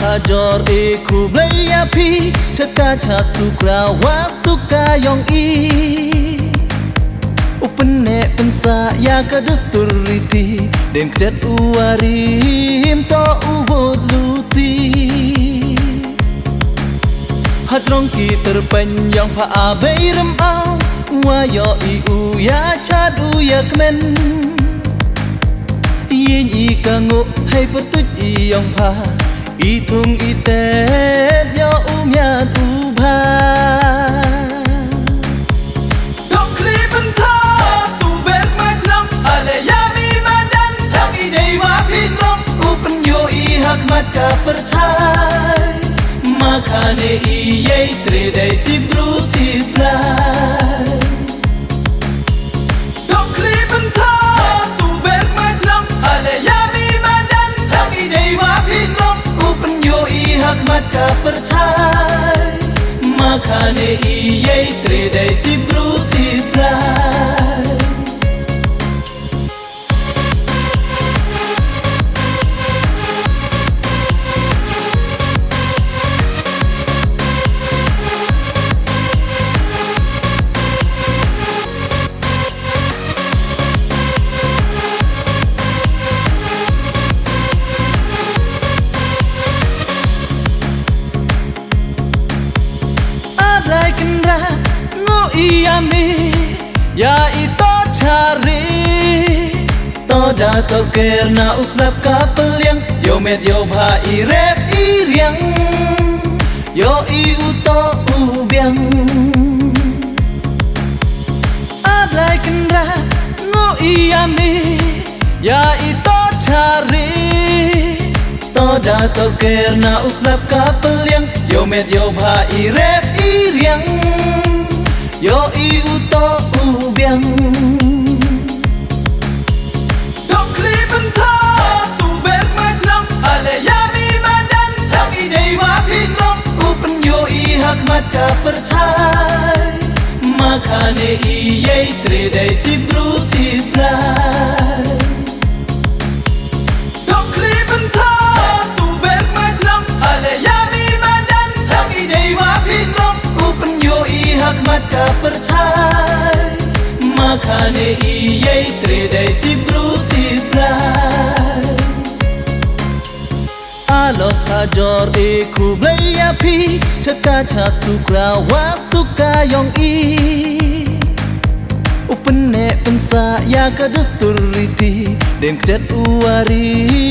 hajor ku blaya pi Caka cha sukra wa suka yong i Upene pensa ya kadustur riti Den kedet uwarim to ubod luti Hajrong ki terpenyang pa abai remau Wa yo i u ya chad u ya kemen Yin i kangu hay patut i yong pa I thung i tep yo u miat u ba Dong kli bentha tu bet mai chlam ale ya mi madan thang i dei wa pin rong Upen yo i hak mat ka perthai Makane i yei tre dei ti bru ti blai Dong kli bentha tu bet mai chlam ale ya mi madan thang i dei wa pin rong Upen yo i hak mat ka perthai Makane i yei tre dei ti bru ti blai Adai kendra ngo iami ya ito cari Toda to kerna uslap kapel yang yo med yo bha i rep i riang yo i uto ubiang Adai kendra ngo iami ya ito cari Toda to kerna uslap kapel yang yo med yo bha i rep i riang yo i uto ubiang Dong kli bentha tu bet mai chlam ale ya mi madan thang i dei wa pin rong Upen yo i hak mat ka perthai Makane i yei tre dei ti bru ti blai Dong kli bentha tu bet mai chlam ale ya mi madan thang i dei wa pin rong Upen yo i hak mat ka perthai Makane i yei tre dei ti bru ti blai Alot hajor ku blaya pi Caka cha sukra wa suka yong i Upene pensa ya kadustur riti Den kedet uwari